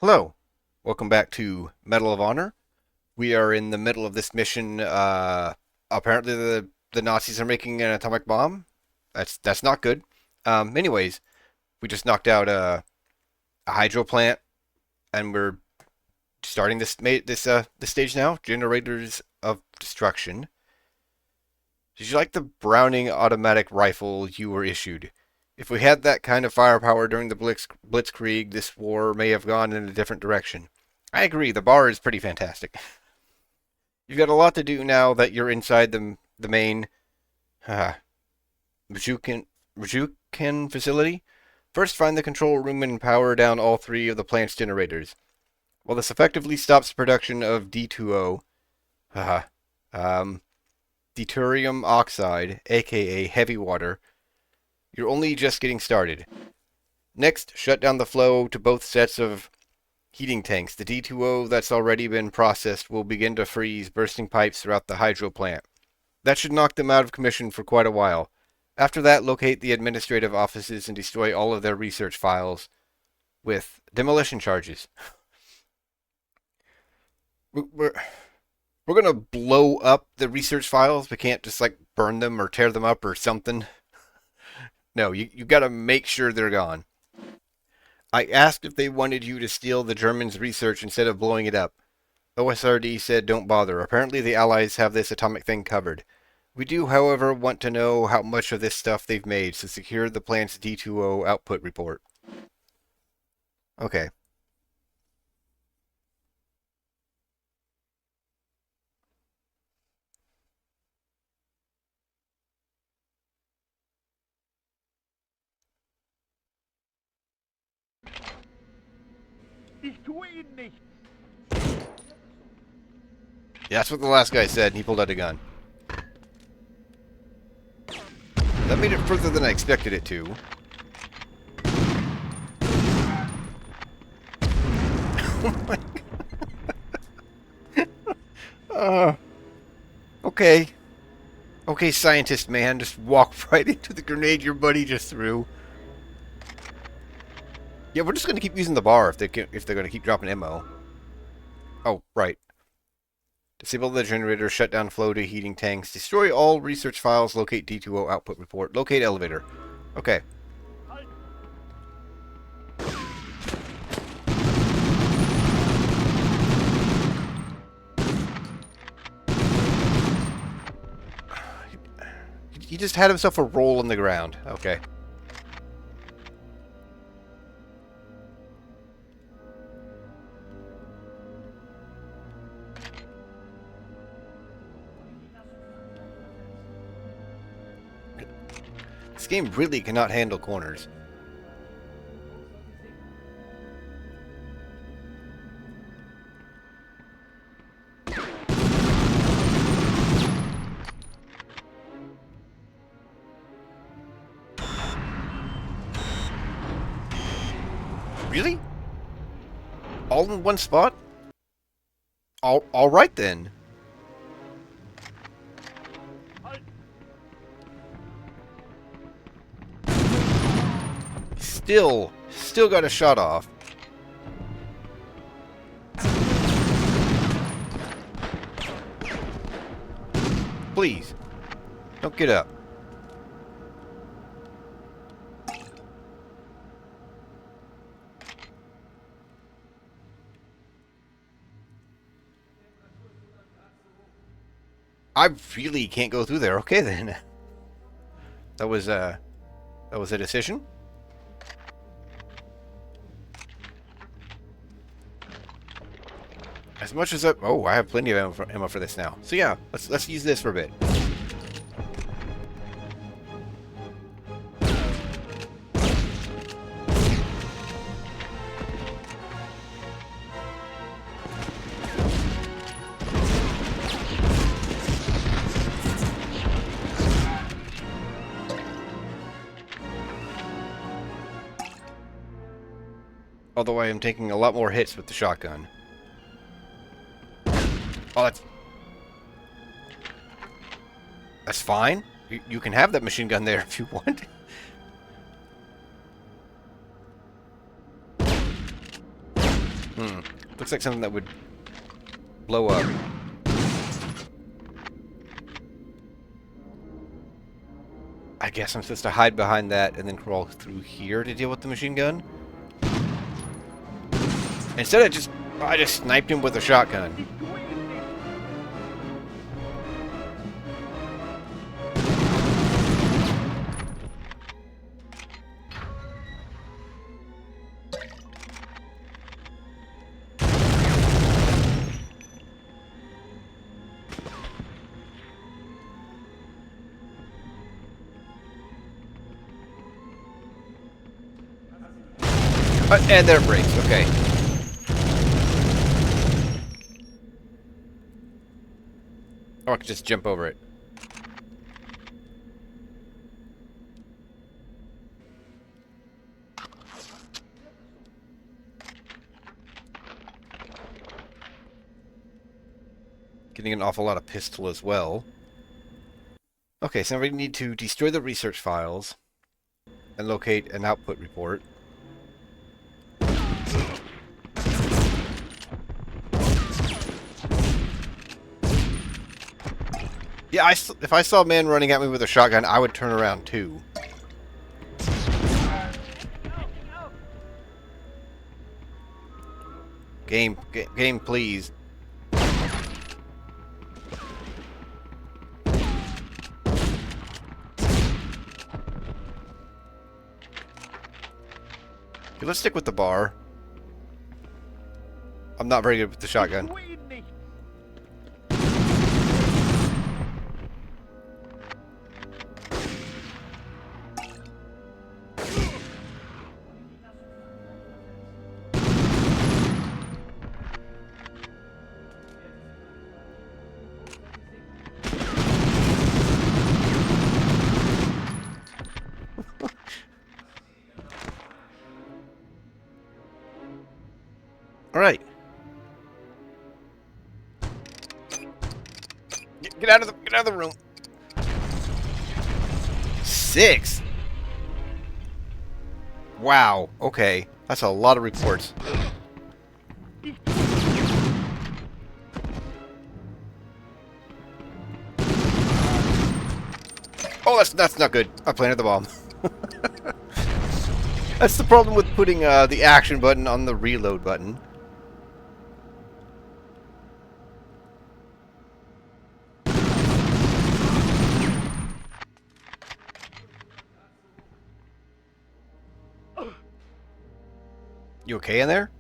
Hello, welcome back to Medal of Honor. We are in the middle of this mission. Apparently, the Nazis are making an atomic bomb. That's not good. Anyways, we just knocked out a hydro plant, and we're starting this stage now. Generators of destruction. Did you like the Browning automatic rifle you were issued? If we had that kind of firepower during the Blitzkrieg, this war may have gone in a different direction. I agree, the bar is pretty fantastic. You've got a lot to do now that you're inside the main uh, Rajukin facility. First, find the control room and power down all three of the plant's generators. While this effectively stops the production of D2O, uh, um, deuterium oxide, aka heavy water, you're only just getting started. Next, shut down the flow to both sets of heating tanks. The D2O that's already been processed will begin to freeze, bursting pipes throughout the hydro plant. That should knock them out of commission for quite a while. After that, locate the administrative offices and destroy all of their research files with demolition charges. We're, we're gonna blow up the research files. We can't just like burn them or tear them up or something. No, you gotta make sure they're gone. I asked if they wanted you to steal the Germans' research instead of blowing it up. OSRD said don't bother. Apparently the Allies have this atomic thing covered. We do, however, want to know how much of this stuff they've made, so secure the plant's D2O output report. Okay. Ich tue Ihnen nichts. Yeah, that's what the last guy said, and he pulled out a gun. That made it further than I expected it to. Oh my god. Okay. Okay, scientist man, just walk right into the grenade your buddy just threw. Yeah, we're just gonna keep using the bar if they're gonna keep dropping ammo. Oh, right. Disable the generator, shut down flow to heating tanks, destroy all research files, locate D2O output report, locate elevator. Okay. He just had himself a roll on the ground. Okay. This game really cannot handle corners. Really? All in one spot? All right then. Still got a shot off. Please, don't get up. I really can't go through there. Okay then. That was a decision. As much as I have plenty of ammo for this now. So yeah, let's use this for a bit. Although I am taking a lot more hits with the shotgun. Oh, that's fine. You can have that machine gun there if you want. Hmm. Looks like something that would blow up. I guess I'm supposed to hide behind that and then crawl through here to deal with the machine gun. Instead, I just sniped him with a shotgun. Ich tue ihn nicht. And there it breaks. Okay. Or I could just jump over it. Getting an awful lot of pistol as well. Okay, so now we need to destroy the research files and locate an output report. Yeah, if I saw a man running at me with a shotgun, I would turn around too. Game, please. Okay, let's stick with the bar. I'm not very good with the Ich shotgun. tue ihn nicht. Alright. Get out of the room. 6. Wow. Okay. That's a lot of reports. Ich tue ihn nicht. Oh, that's not good. I planted the bomb. That's the problem with putting the action button on the reload button. You okay in there?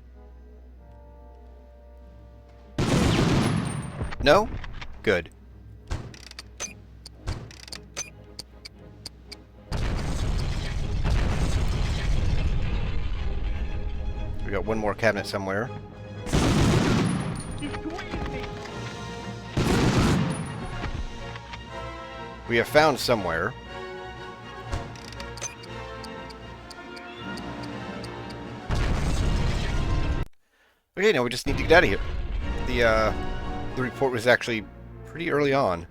No? Good. We got one more cabinet somewhere. Ich tue ihn nicht. We have found somewhere. Okay, now we just need to get out of here. The report was actually pretty early on.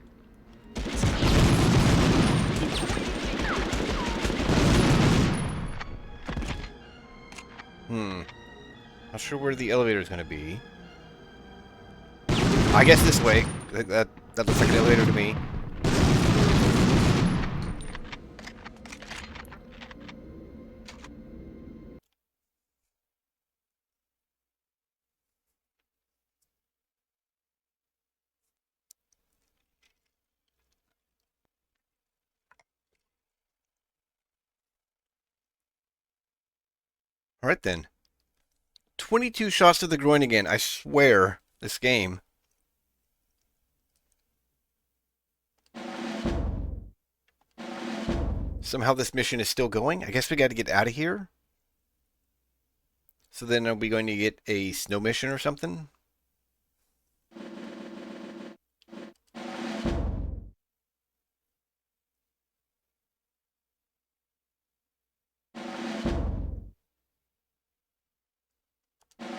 Not sure where the elevator is going to be. I guess this way. That looks like an elevator to me. Alright then. 22 shots to the groin again. I swear, this game. Somehow this mission is still going. I guess we got to get out of here. So then are we going to get a snow mission or something?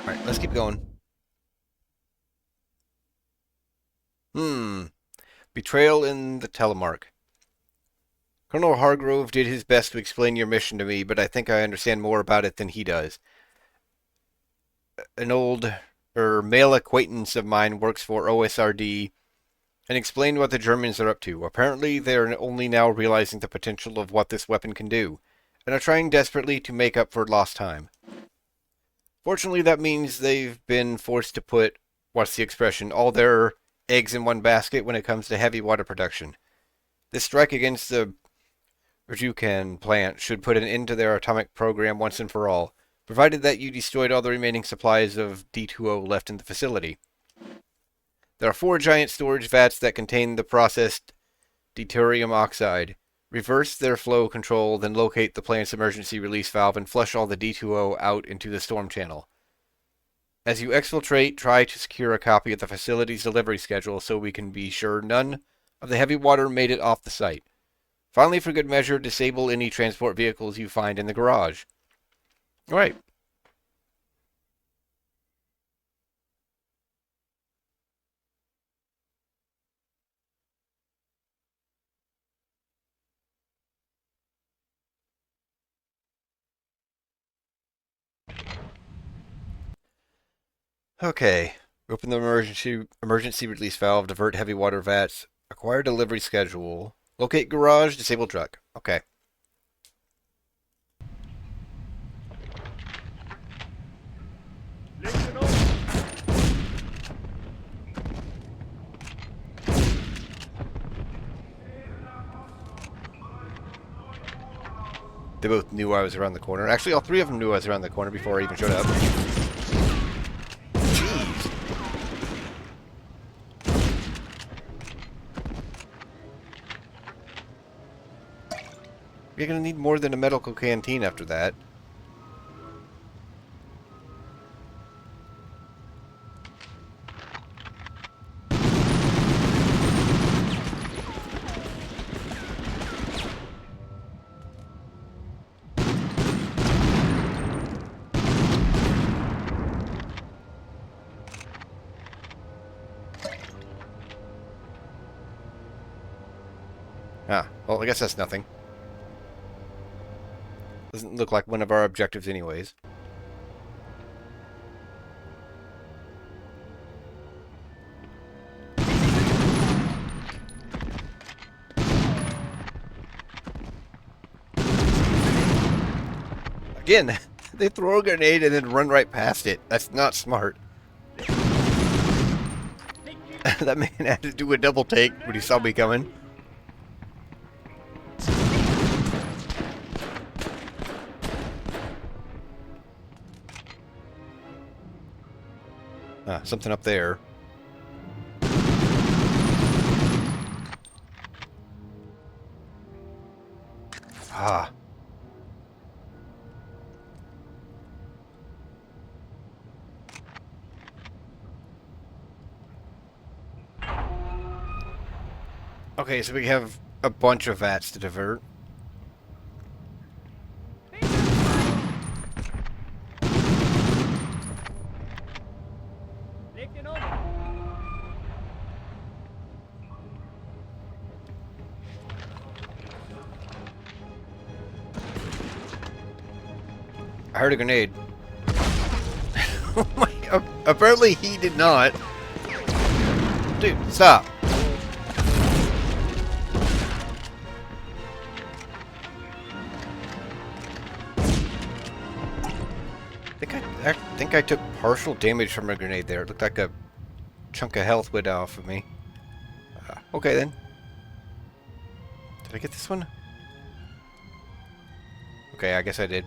Alright, let's keep going. Betrayal in the telemark. Colonel Hargrove did his best to explain your mission to me, but I think I understand more about it than he does. an old or male acquaintance of mine works for OSRD and explained what the Germans are up to. Apparently, they are only now realizing the potential of what this weapon can do, and are trying desperately to make up for lost time. Fortunately, that means they've been forced to put, what's the expression, all their eggs in one basket when it comes to heavy water production. This strike against the Rajukan plant should put an end to their atomic program once and for all, provided that you destroyed all the remaining supplies of D2O left in the facility. There are 4 giant storage vats that contain the processed deuterium oxide. Reverse their flow control, then locate the plant's emergency release valve and flush all the D2O out into the storm channel. As you exfiltrate, try to secure a copy of the facility's delivery schedule so we can be sure none of the heavy water made it off the site. Finally, for good measure, disable any transport vehicles you find in the garage. Alright. Okay. Open the emergency release valve, divert heavy water vats, acquire delivery schedule, locate garage, disable truck. Okay. Listen up. They both knew I was around the corner. Actually, all 3 of them knew I was around the corner before I even showed up. Jeez. You're gonna need more than a medical canteen after that. Ah, well, I guess that's nothing. Doesn't look like one of our objectives anyways. Again, they throw a grenade and then run right past it. That's not smart. That man had to do a double take when he saw me coming. Ah, something up there. Ah. Okay, so we have a bunch of vats to divert. Listen up. I heard a grenade. Oh my, apparently he did not. Dude, stop. I think I took partial damage from a grenade there. It looked like a chunk of health went off of me. Okay then. Did I get this one? Okay, I guess I did.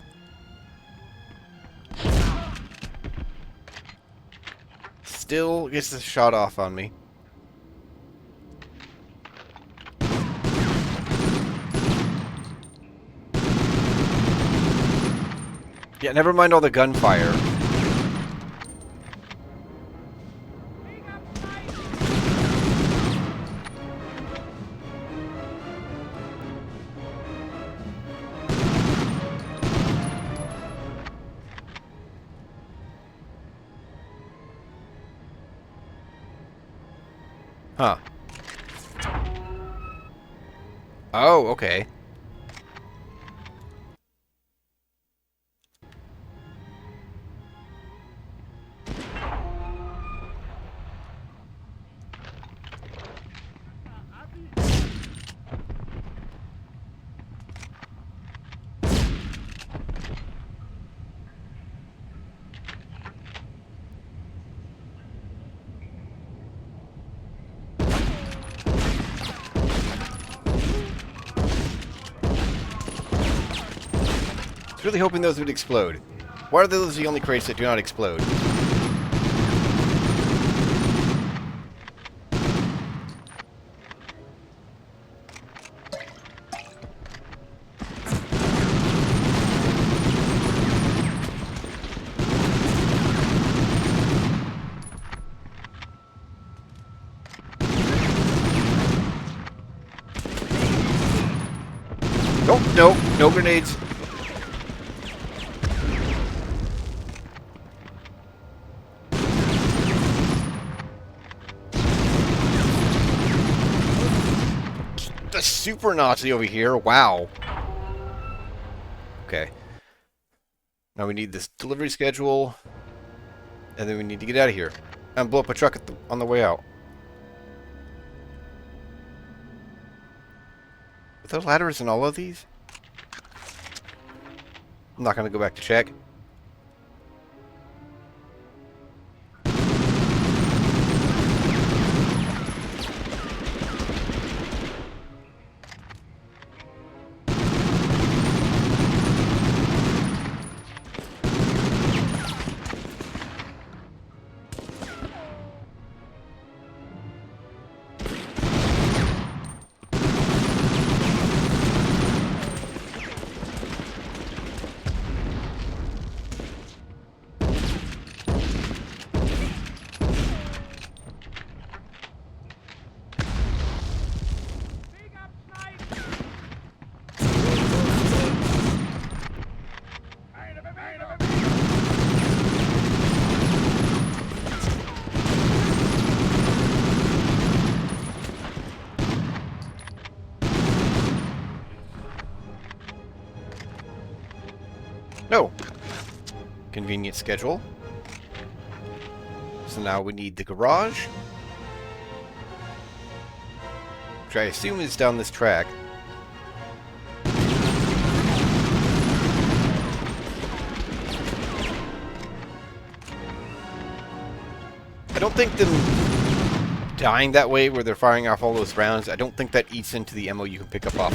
Still gets the shot off on me. Yeah, never mind all the gunfire. Huh. Oh, okay. Really hoping those would explode. Why are those the only crates that do not explode? Nope, nope, no grenades. The super Nazi over here. Wow. Okay. Now we need this delivery schedule, and then we need to get out of here and blow up a truck on the way out. Are there ladders in all of these? I'm not going to go back to check. Big up snipe! No. Convenient schedule. So now we need the garage, which I assume is down this track. I don't think them dying that way where they're firing off all those rounds, I don't think that eats into the ammo you can pick up off.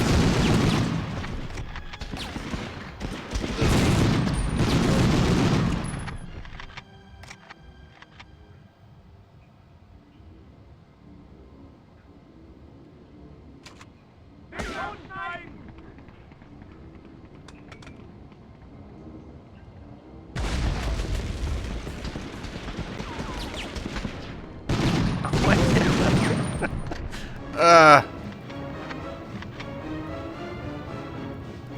Big up snipe!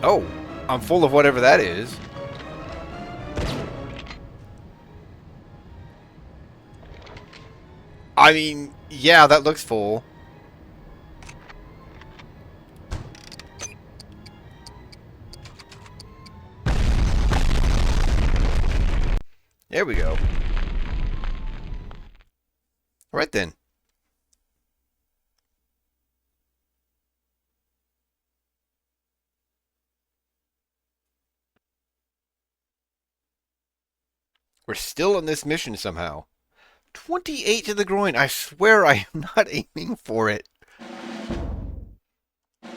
Oh, I'm full of whatever that is. I mean, yeah, that looks full. There we go. All right then. We're still on this mission somehow. 28 to the groin. I swear I am not aiming for it. And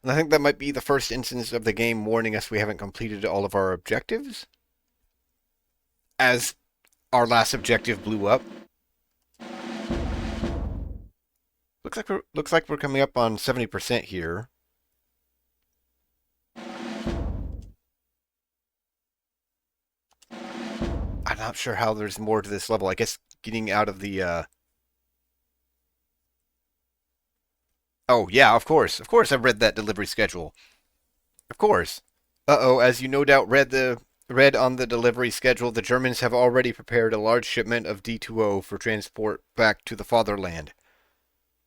I think that might be the first instance of the game warning us we haven't completed all of our objectives. As our last objective blew up. Looks like we're coming up on 70% here. I'm not sure how there's more to this level. I guess getting out of the Oh, yeah, of course. Of course I've read that delivery schedule. Of course. Uh-oh, as you no doubt read on the delivery schedule, the Germans have already prepared a large shipment of D2O for transport back to the fatherland.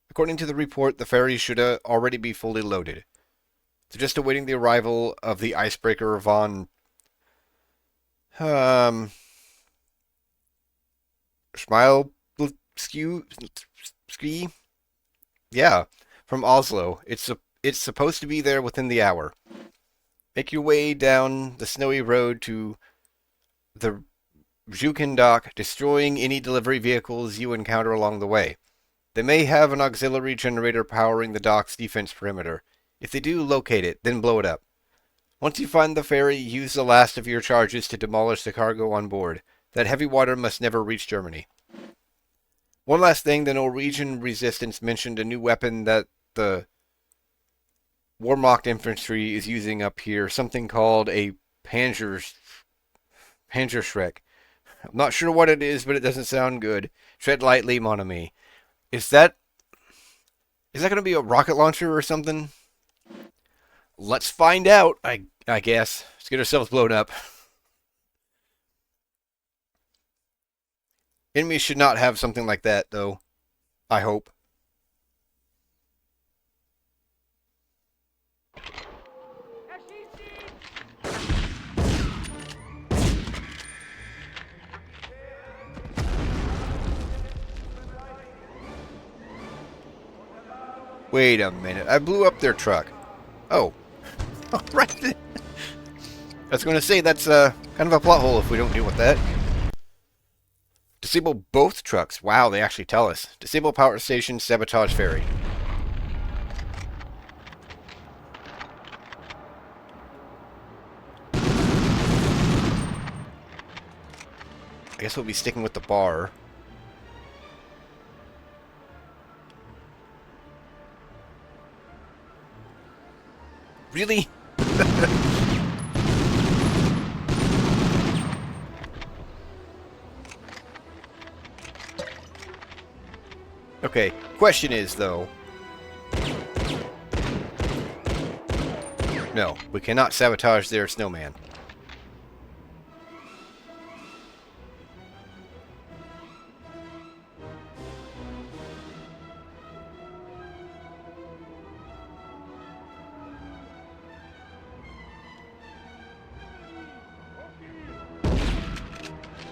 According to the report, the ferries should already be fully loaded. They're just awaiting the arrival of the icebreaker von Schmielski? Yeah, from Oslo. It's supposed to be there within the hour. Make your way down the snowy road to the Jukin dock, destroying any delivery vehicles you encounter along the way. They may have an auxiliary generator powering the dock's defense perimeter. If they do, locate it, then blow it up. Once you find the ferry, use the last of your charges to demolish the cargo on board. That heavy water must never reach Germany. One last thing, the Norwegian resistance mentioned a new weapon that the Wehrmacht infantry is using up here, something called a Panzerschreck. I'm not sure what it is, but it doesn't sound good. Tread lightly, mon ami. Is that going to be a rocket launcher or something? Let's find out, I guess. Let's get ourselves blown up. Enemies should not have something like that, though. I hope. Wait a minute. I blew up their truck. Oh. Right then. I was going to say that's kind of a plot hole if we don't deal with that. Disable both trucks. Wow, they actually tell us. Disable power station, sabotage ferry. I guess we'll be sticking with the bar. Really? Okay, question is, though... No, we cannot sabotage their snowman.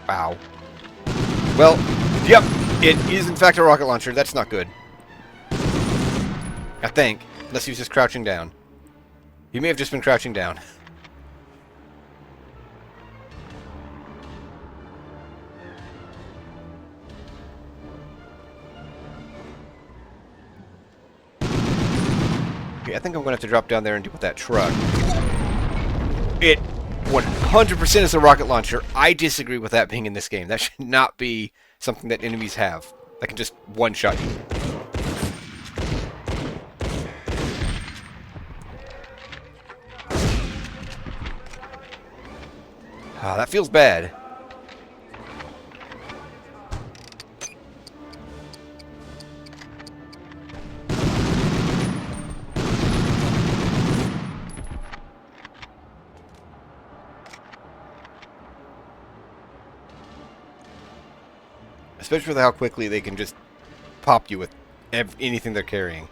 Wow. Well, yep, it is in fact a rocket launcher. That's not good. I think. Unless he was just crouching down. He may have just been crouching down. Okay, I think I'm going to have to drop down there and deal with that truck. It 100% is a rocket launcher. I disagree with that being in this game. That should not be something that enemies have. That can just one-shot you. Ah, that feels bad. Especially with how quickly they can just pop you with anything they're carrying.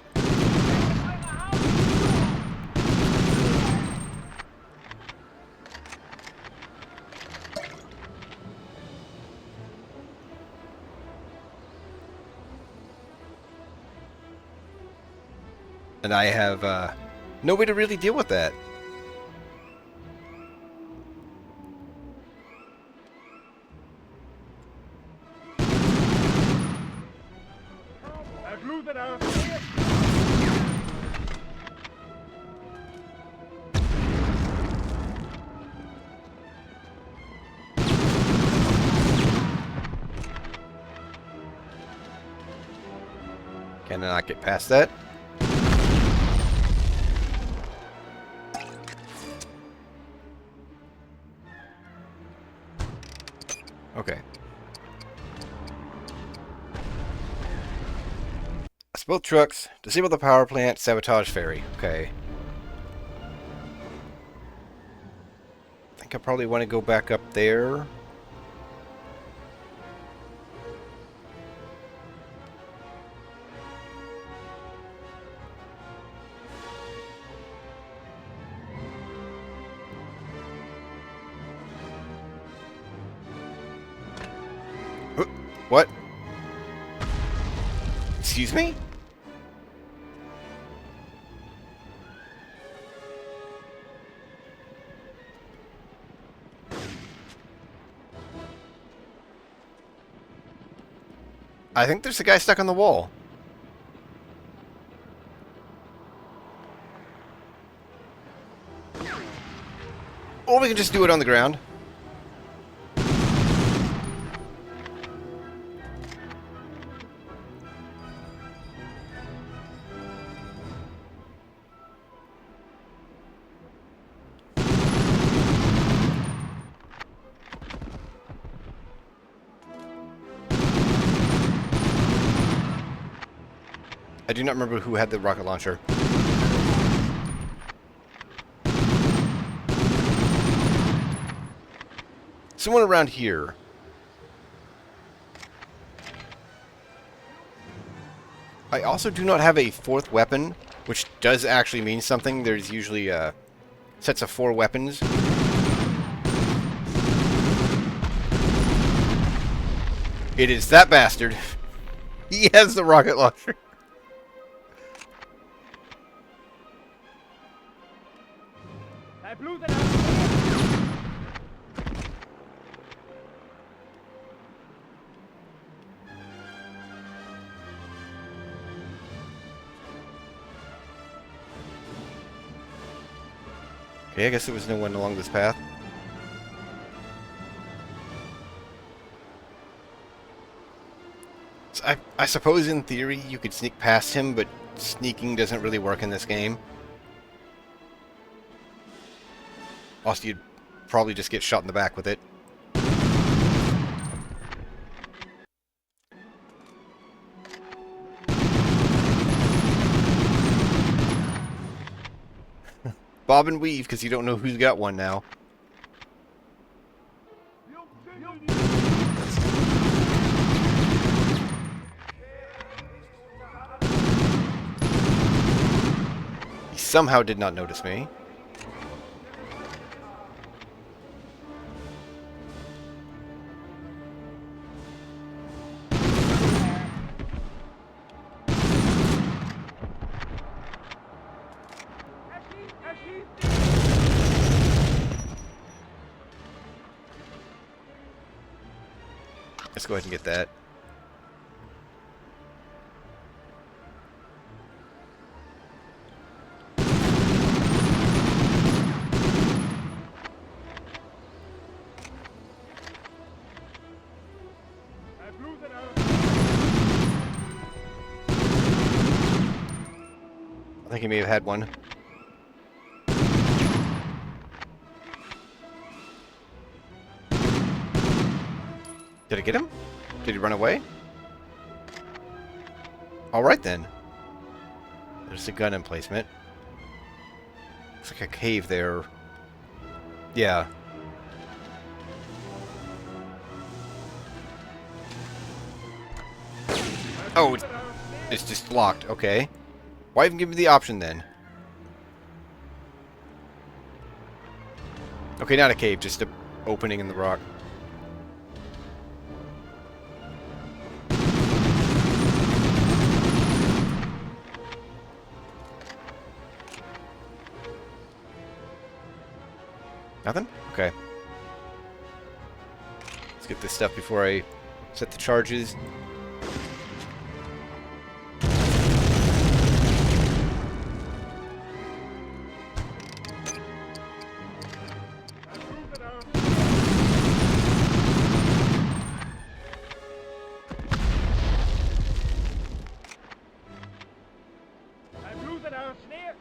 And I have no way to really deal with that. Can I not get past that? Okay. Both trucks. Disable the power plant. Sabotage ferry. Okay. I think I probably want to go back up there. What? Excuse me? I think there's a guy stuck on the wall. can just do it on the ground. I do not remember who had the rocket launcher. Someone around here. I also do not have a fourth weapon, which does actually mean something. There's usually sets of 4 weapons. It is that bastard. He has the rocket launcher. Hij bloedt eruit. Okay, I guess there was no one along this path. So I suppose in theory you could sneak past him, but sneaking doesn't really work in this game. Also, you'd probably just get shot in the back with it. Bob and weave, because you don't know who's got one now. He somehow did not notice me. Er schießt. Let's go ahead and get that. Hij bloedt eruit. I think he may have had one. Did I get him? Did he run away? Alright then. There's a gun emplacement. Looks like a cave there. Yeah. Oh, it's just locked. Okay. Why even give me the option then? Okay, not a cave, just a opening in the rock. Nothing? Okay. Let's get this stuff before I set the charges. Hij bloedt eruit. Neer.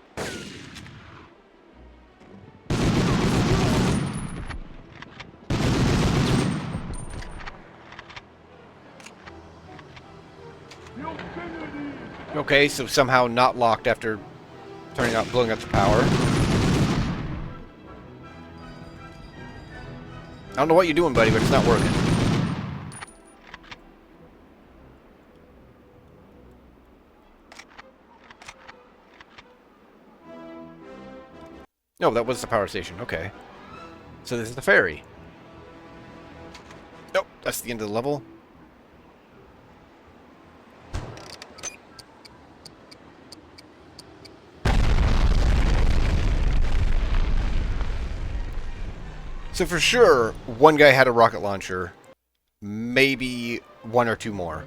Okay, so somehow not locked after turning out, blowing up the power. I don't know what you're doing, buddy, but it's not working. No, that was the power station. Okay. So this is the ferry. Nope, that's the end of the level. So for sure, one guy had a rocket launcher. Maybe 1 or 2 more.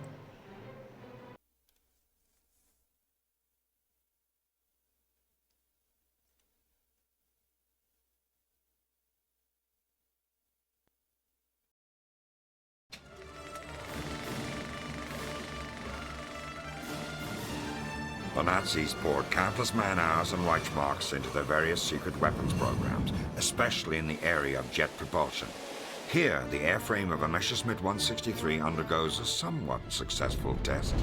The Nazis poured countless man-hours and Reichsmarks into their various secret weapons programs, especially in the area of jet propulsion. Here, the airframe of a Messerschmitt 163 undergoes a somewhat successful test.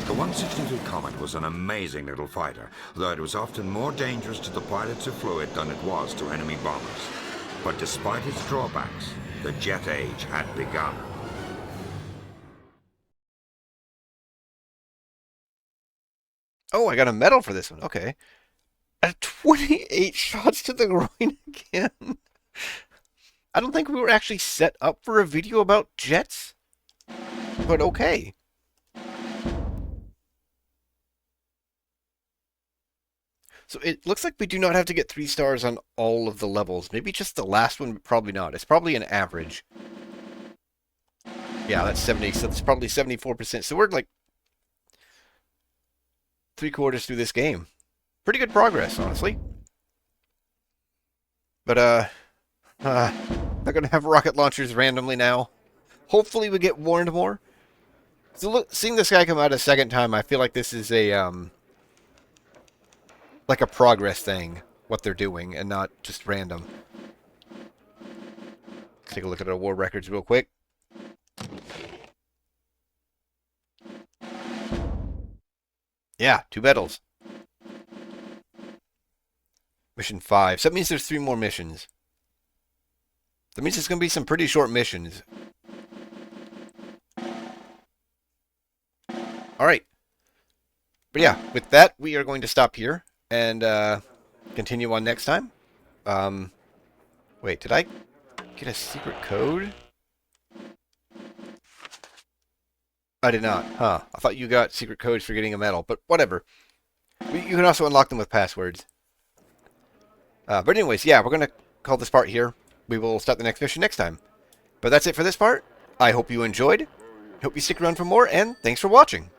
The 163 Comet was an amazing little fighter, though it was often more dangerous to the pilots who flew it than it was to enemy bombers. But despite its drawbacks, the jet age had begun. Oh, I got a medal for this one. Okay. 28 shots to the groin again. I don't think we were actually set up for a video about jets. But okay. So it looks like we do not have to get 3 stars on all of the levels. Maybe just the last one, but probably not. It's probably an average. Yeah, that's 70, so that's probably 74%. So we're like 3/4 through this game. Pretty good progress, honestly. But, they're gonna have rocket launchers randomly now. Hopefully we get warned more. So look, seeing this guy come out a second time, I feel like this is a, like a progress thing, what they're doing, and not just random. Let's take a look at our war records real quick. Yeah, 2 medals. Mission 5. So that means there's 3 more missions. That means it's going to be some pretty short missions. Alright. But yeah, with that, we are going to stop here and continue on next time. Wait, did I get a secret code? I did not. Huh. I thought you got secret codes for getting a medal, but whatever. You can also unlock them with passwords. But anyways, yeah, we're going to call this part here. We will start the next mission next time. But that's it for this part. I hope you enjoyed. Hope you stick around for more, and thanks for watching.